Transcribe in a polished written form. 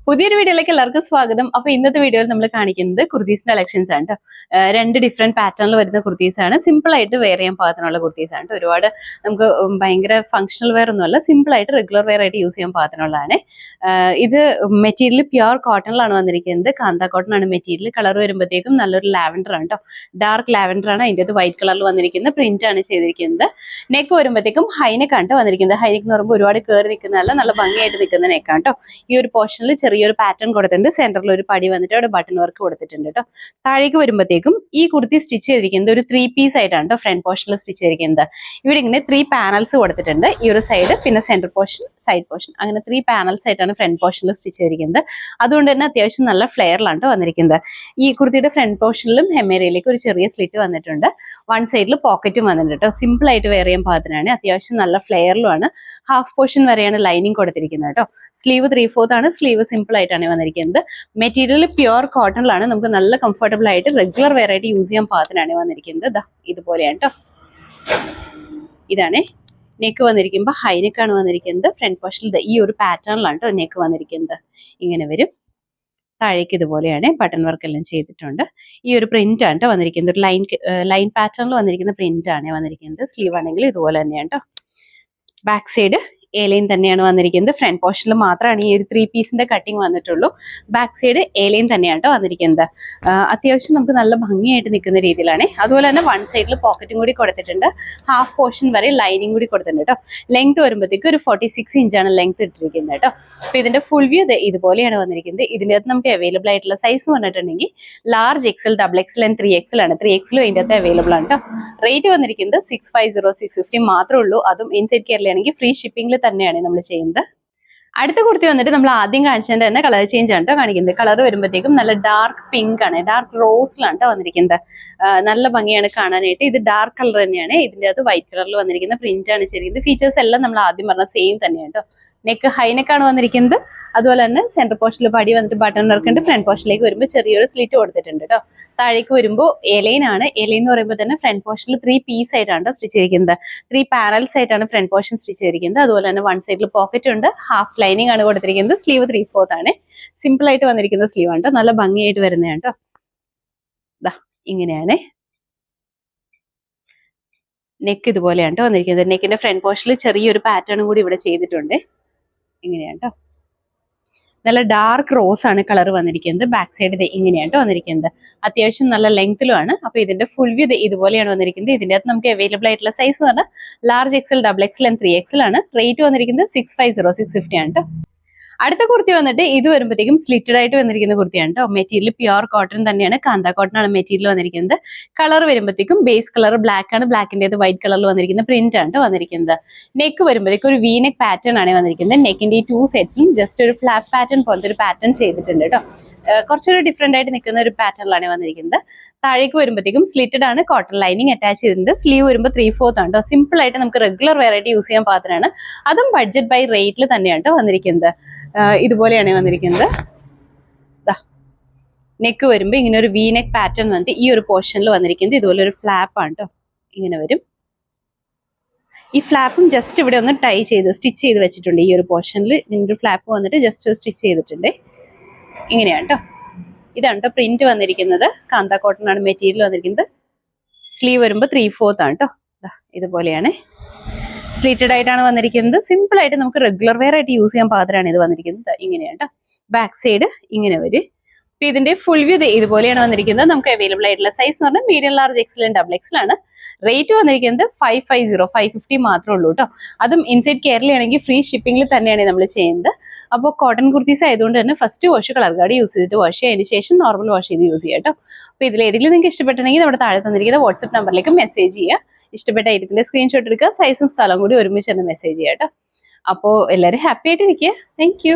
പുതിയൊരു വീഡിയോയിലേക്ക് എല്ലാവർക്കും സ്വാഗതം. അപ്പൊ ഇന്നത്തെ വീഡിയോയിൽ നമ്മൾ കാണിക്കുന്നത് കുർത്തീസിന്റെ കളക്ഷൻസ് ആണ് കേട്ടോ. രണ്ട് ഡിഫറെന്റ് പാറ്റേണിൽ വരുന്ന കുർത്തീസ് ആണ്. സിമ്പിൾ ആയിട്ട് വെയർ ചെയ്യാൻ പാകത്തിനുള്ള കുർത്തീസ് ആണ്. ഒരുപാട് നമുക്ക് ഭയങ്കര ഫംഗ്ഷണൽ വെയർ ഒന്നുമല്ല, സിമ്പിൾ ആയിട്ട് റെഗുലർ വെയർ ആയിട്ട് യൂസ് ചെയ്യാൻ പാകത്തിനുള്ളതാണ്. ഇത് മെറ്റീരിയൽ പ്യുവർ കോട്ടണിലാണ് വന്നിരിക്കുന്നത്. കാന്ത കോട്ടൺ ആണ് മെറ്റീരിയൽ. കളർ വരുമ്പോഴത്തേക്കും നല്ലൊരു ലാവൻഡർ ആണ് കേട്ടോ. ഡാർക്ക് ലാവൻഡർ ആണ്. അതിൻ്റെ വൈറ്റ് കളറിൽ വന്നിരിക്കുന്ന പ്രിന്റ് ആണ് ചെയ്തിരിക്കുന്നത്. നെക്ക് വരുമ്പോഴത്തേക്കും ഹൈനെക്ക് ആണ് വന്നിരിക്കുന്നത്. ഹൈനെക്ക് എന്ന് പറയുമ്പോൾ ഒരുപാട് കയറി നിൽക്കുന്നതല്ല, നല്ല ഭംഗിയായിട്ട് നിൽക്കുന്ന നെക്കാണ് കേട്ടോ. ഈ ഒരു പോർഷനിൽ ചെറിയൊരു പാറ്റേൺ കൊടുത്തിട്ടുണ്ട്. സെന്ററിൽ ഒരു പടി വന്നിട്ട് അവിടെ ബട്ടൺ വർക്ക് കൊടുത്തിട്ടുണ്ട് കേട്ടോ. താഴേക്ക് വരുമ്പോഴത്തേക്കും ഈ കുർത്തി സ്റ്റിച്ച് ചെയ്തിരിക്കുന്നത് ഒരു 3 പീസ് ആയിട്ടാണ് കേട്ടോ ഫ്രണ്ട് പോർഷനിൽ സ്റ്റിച്ച് ചെയ്തിരിക്കുന്നത്. ഇവിടെ ഇങ്ങനെ 3 പാനൽസ് കൊടുത്തിട്ടുണ്ട്. ഈ ഒരു സൈഡ്, പിന്നെ സെന്റർ പോർഷൻ, സൈഡ് പോർഷൻ, അങ്ങനെ 3 പാനൽസ് ആയിട്ടാണ് ഫ്രണ്ട് പോർഷനിൽ സ്റ്റിച്ച് ചെയ്തിരിക്കുന്നത്. അതുകൊണ്ട് തന്നെ അത്യാവശ്യം നല്ല ഫ്ലെയറിലാണ് വന്നിരിക്കുന്നത്. ഈ കുർത്തിയുടെ ഫ്രണ്ട് പോർഷനിലും ഹെമേരയിലേക്ക് ഒരു ചെറിയ സ്ലിറ്റ് വന്നിട്ടുണ്ട്. വൺ സൈഡിൽ പോക്കറ്റും വന്നിട്ടുണ്ട് കേട്ടോ. സിമ്പിൾ ആയിട്ട് വെയർ ചെയ്യാൻ പാകത്തിനാണ്. അത്യാവശ്യം നല്ല ഫ്ലെയറിലുമാണ്. ഹാഫ് പോർഷൻ വരെയാണ് ലൈനിങ് കൊടുത്തിരിക്കുന്നത് കേട്ടോ. സ്ലീവ് 3/4 ആണ്. സ്ലീവ് സിമ്പിൾ ആയിട്ടാണ് വന്നിരിക്കുന്നത്. മെറ്റീരിയൽ പ്യുവർ കോട്ടണിലാണ്. നമുക്ക് നല്ല കംഫർട്ടബിൾ ആയിട്ട് റെഗുലർ വെയർ ആയിട്ട് യൂസ് ചെയ്യാൻ പാകത്തിനാണ് വന്നിരിക്കുന്നത്. ഇതുപോലെയാണ് കേട്ടോ. ഇതാണ് നെക്ക് വന്നിരിക്കുമ്പോൾ ഹൈനെക്കാണ് വന്നിരിക്കുന്നത്. ഫ്രണ്ട് പോർഷനിൽ ഈ ഒരു പാറ്റേണിലാണ് കേട്ടോ നെക്ക് വന്നിരിക്കുന്നത്. ഇങ്ങനെ വരും. താഴേക്ക് ഇതുപോലെയാണ് ബട്ടൺ വർക്ക് എല്ലാം ചെയ്തിട്ടുണ്ട്. ഈ ഒരു പ്രിന്റ് ആണ് കേട്ടോ വന്നിരിക്കുന്നത്. ഒരു ലൈൻ പാറ്റേണിൽ വന്നിരിക്കുന്ന പ്രിന്റ് ആണ് വന്നിരിക്കുന്നത്. സ്ലീവ് ആണെങ്കിൽ ഇതുപോലെ തന്നെയാണ് കേട്ടോ. ബാക്ക് സൈഡ് ഏലൈൻ തന്നെയാണ് വന്നിരിക്കുന്നത്. ഫ്രണ്ട് പോർഷനിൽ മാത്രമാണ് ഈ ഒരു 3 പീസിന്റെ കട്ടിങ് വന്നിട്ടുള്ളൂ. ബാക്ക് സൈഡ് ഏലൈൻ തന്നെയാണ് കേട്ടോ വന്നിരിക്കുന്നത്. അത്യാവശ്യം നമുക്ക് നല്ല ഭംഗിയായിട്ട് നിൽക്കുന്ന രീതിയിലാണ്. അതുപോലെ തന്നെ വൺ സൈഡിൽ പോക്കറ്റും കൂടി കൊടുത്തിട്ടുണ്ട്. ഹാഫ് പോർഷൻ വരെ ലൈനിങ് കൂടി കൊടുത്തിട്ടുണ്ട് കേട്ടോ. ലെങ്ത് വരുമ്പോഴത്തേക്ക് ഒരു 46 ഇഞ്ചാണ് ലെങ്ത് ഇട്ടിരിക്കുന്നത് കേട്ടോ. അപ്പൊ ഇതിന്റെ ഫുൾ വ്യൂ ഇതുപോലെയാണ് വന്നിരിക്കുന്നത്. ഇതിൻ്റെ അകത്ത് നമുക്ക് അവൈലബിൾ ആയിട്ടുള്ള സൈസ് വന്നിട്ടുണ്ടെങ്കിൽ large XL, XXL and 3XL ആണ്. 3XL ഇതിൻ്റെ അകത്ത് അവൈലബിൾ ആണ് കേട്ടോ. റേറ്റ് വന്നിരിക്കുന്നത് 650, 650 മാത്രമേ ഉള്ളൂ. അതും ഇൻസൈഡ് കേരളയാണെങ്കിൽ ഫ്രീ ഷിപ്പിംഗിൽ തന്നെയാണ് നമ്മൾ ചെയ്യുന്നത്. അടുത്ത കുർത്തി വന്നിട്ട് നമ്മൾ ആദ്യം കാണിച്ചതിന്റെ തന്നെ കളർ ചേഞ്ച് ആണ് കേട്ടോ കാണിക്കുന്നത്. കളർ വരുമ്പോഴത്തേക്കും നല്ല ഡാർക്ക് പിങ്ക് ആണ്, ഡാർക്ക് റോസിലാണ് കേട്ടോ വന്നിരിക്കുന്നത്. നല്ല ഭംഗിയാണ് കാണാനായിട്ട്. ഇത് ഡാർക്ക് കളർ തന്നെയാണ്. ഇതിൻ്റെ അകത്ത് വൈറ്റ് കളറിൽ വന്നിരിക്കുന്ന പ്രിന്റ് ആണ് ചെയ്തിരിക്കുന്നത്. ഫീച്ചേഴ്സ് എല്ലാം നമ്മൾ ആദ്യം പറഞ്ഞ സെയിം തന്നെയാണ് കേട്ടോ. നെക്ക് ഹൈനെക്കാണ് വന്നിരിക്കുന്നത്. അതുപോലെ തന്നെ സെന്റർ പോർഷനിൽ പടി വന്നിട്ട് ബട്ടൺ വർക്ക് ഉണ്ട്. ഫ്രണ്ട് പോർഷനിലേക്ക് വരുമ്പോൾ ചെറിയൊരു സ്ലിറ്റ് കൊടുത്തിട്ടുണ്ട് കേട്ടോ. താഴേക്ക് വരുമ്പോൾ എലൈൻ ആണ്. എലൈൻ എന്ന് പറയുമ്പോൾ തന്നെ ഫ്രണ്ട് പോർഷനിൽ 3 പീസ് ആയിട്ടാണ് സ്റ്റിച്ച് ചെയ്തിരിക്കുന്നത്. 3 പാനൽസ് ആയിട്ടാണ് ഫ്രണ്ട് പോർഷൻ സ്റ്റിച്ച് ചെയ്തിരിക്കുന്നത്. അതുപോലെ തന്നെ വൺ സൈഡിൽ പോക്കറ്റ് ഉണ്ട്. ഹാഫ് ലൈനിങ് ആണ് കൊടുത്തിരിക്കുന്നത്. സ്ലീവ് 3/4 ആണ്. സിമ്പിൾ ആയിട്ട് വന്നിരിക്കുന്ന സ്ലീവ് ആണ് കേട്ടോ. നല്ല ഭംഗിയായിട്ട് വരുന്നതാണ് കേട്ടോ. ഇങ്ങനെയാണ് നെക്ക്. ഇതുപോലെയാണ് കേട്ടോ വന്നിരിക്കുന്നത്. നെക്കിന്റെ ഫ്രണ്ട് പോർഷനിൽ ചെറിയൊരു പാറ്റേണും കൂടി ഇവിടെ ചെയ്തിട്ടുണ്ട്. ഇങ്ങനെയാണ് കേട്ടോ. നല്ല ഡാർക്ക് റോസ് ആണ് കളർ വന്നിരിക്കുന്നത്. ബാക്ക് സൈഡ് ഇങ്ങനെയാണ് കേട്ടോ വന്നിരിക്കുന്നത്. അത്യാവശ്യം നല്ല ലെങ്ത്തിലുമാണ്. അപ്പൊ ഇതിന്റെ ഫുൾ വ്യൂ ഇതുപോലെയാണ് വന്നിരിക്കുന്നത്. ഇതിന്റെ അകത്ത് നമുക്ക് അവൈലബിൾ ആയിട്ടുള്ള സൈസ് പറഞ്ഞാൽ large XL, XXL and 3XL ആണ്. റേറ്റ് വന്നിരിക്കുന്നത് 650, 650 ആണ് കേട്ടോ. അടുത്ത കുർത്തി വന്നിട്ട് ഇത് വരുമ്പോഴത്തേക്കും സ്ലിറ്റഡ് ആയിട്ട് വന്നിരിക്കുന്ന കുർത്തിയാണ് കേട്ടോ. മെറ്റീരിയൽ പ്യുവർ കോട്ടൺ തന്നെയാണ്. കാന്ത കോട്ടൺ ആണ് മെറ്റീരിയൽ വന്നിരിക്കുന്നത്. കളർ വരുമ്പോഴത്തേക്കും ബേസ് കളർ ബ്ലാക്ക് ആണ്. ബ്ലാക്കിന്റെ വൈറ്റ് കളറിൽ വന്നിരിക്കുന്ന പ്രിന്റ് ആണ് വന്നിരിക്കുന്നത്. നെക്ക് വരുമ്പോഴത്തേക്കും ഒരു വീനെക്ക് പാറ്റേൺ ആണ് വന്നിരിക്കുന്നത്. നെക്കിന്റെ ഈ 2 സൈഡ്സിലും ജസ്റ്റ് ഒരു ഫ്ലാപ്പ് പാറ്റേൺ പോലത്തെ ഒരു പാറ്റേൺ ചെയ്തിട്ടുണ്ട് കേട്ടോ. കുറച്ചൊരു ഡിഫറെന്റ് ആയിട്ട് നിൽക്കുന്ന ഒരു പാറ്റേണിലാണ് വന്നിരിക്കുന്നത്. താഴേക്ക് വരുമ്പോഴത്തേക്കും സ്ലിറ്റഡ് ആണ്. കോട്ടൺ ലൈനിങ് അറ്റാച്ച് ചെയ്തിട്ടുണ്ട്. സ്ലീവ് വരുമ്പോൾ 3/4 ആണ് കേട്ടോ. സിമ്പിൾ ആയിട്ട് നമുക്ക് റെഗുലർ വെയർ ആയിട്ട് യൂസ് ചെയ്യാൻ പാകത്തിനാണ്. അതും ബഡ്ജറ്റ് ബൈ റേറ്റിൽ തന്നെയാണ് കേട്ടോ വന്നിരിക്കുന്നത്. ഇതുപോലെയാണ് വന്നിരിക്കുന്നത്. നെക്ക് വരുമ്പോൾ ഇങ്ങനെ ഒരു വീനെക്ക് പാറ്റേൺ വന്നിട്ട് ഈ ഒരു പോർഷനിൽ വന്നിരിക്കുന്നത് ഇതുപോലെ ഒരു ഫ്ലാപ്പ് ആണ് കേട്ടോ. ഇങ്ങനെ വരും. ഈ ഫ്ലാപ്പും ജസ്റ്റ് ഇവിടെ ഒന്ന് ടൈ ചെയ്ത് സ്റ്റിച്ച് ചെയ്ത് വെച്ചിട്ടുണ്ട്. ഈ ഒരു പോർഷനിൽ ഇതിൻ്റെ ഫ്ലാപ്പ് വന്നിട്ട് ജസ്റ്റ് സ്റ്റിച്ച് ചെയ്തിട്ടുണ്ട്. ഇങ്ങനെയാണ് കേട്ടോ. ഇതാണ് കേട്ടോ പ്രിന്റ് വന്നിരിക്കുന്നത്. കാന്ത കോട്ടൺ ആണ് മെറ്റീരിയൽ വന്നിരിക്കുന്നത്. സ്ലീവ് വരുമ്പോൾ 3/4 ആണ് കേട്ടോ. ഇതുപോലെയാണ്. സ്ലിറ്റഡ് ആയിട്ടാണ് വന്നിരിക്കുന്നത്. സിമ്പിൾ ആയിട്ട് നമുക്ക് റെഗുലർ വെയർ ആയിട്ട് യൂസ് ചെയ്യാൻ പാകത്തിനാണ് ഇത് വന്നിരിക്കുന്നത്. ഇങ്ങനെയാണ് കേട്ടോ. ബാക്ക് സൈഡ് ഇങ്ങനെ വരും. അപ്പൊ ഇതിന്റെ ഫുൾ വ്യൂ ഇതുപോലെയാണ് വന്നിരിക്കുന്നത്. നമുക്ക് അവൈലബിൾ ആയിട്ടുള്ള സൈസ് എന്ന് പറഞ്ഞാൽ medium, large, XL and XXL ആണ്. റേറ്റ് വന്നിരിക്കുന്നത് 550, 550 മാത്രമേ ഉള്ളൂ കേട്ടോ. അതും ഇൻസൈഡ് കേരളയാണെങ്കിൽ ഫ്രീ ഷിപ്പിംഗിൽ തന്നെയാണ് നമ്മൾ ചെയ്യുന്നത്. അപ്പോൾ കോട്ടൺ കുർത്തീസ് ആയതുകൊണ്ട് തന്നെ first wash colour guard use ചെയ്തിട്ട് വാഷ് ചെയ്യുക. അതിന് ശേഷം നോർമൽ വാഷ് ചെയ്ത് യൂസ് ചെയ്യാം കേട്ടോ. അപ്പോൾ ഇതിലേതെങ്കിലും നിങ്ങൾക്ക് ഇഷ്ടപ്പെട്ടിട്ടുണ്ടെങ്കിൽ നമ്മുടെ താഴെ തന്നിരിക്കുന്ന വാട്സ്ആപ്പ് നമ്പറിലേക്ക് മെസ്സേജ് ചെയ്യുക. ഇഷ്ടപ്പെട്ട ഐറ്റത്തിന്റെ സ്ക്രീൻഷോട്ട് എടുക്കുക. സൈസും സ്ഥലവും കൂടി ഒരുമിച്ച് തന്നെ മെസ്സേജ് ചെയ്യാം കേട്ടോ. അപ്പോൾ എല്ലാവരും ഹാപ്പി ആയിട്ട് ഇരിക്കുക. Thank you.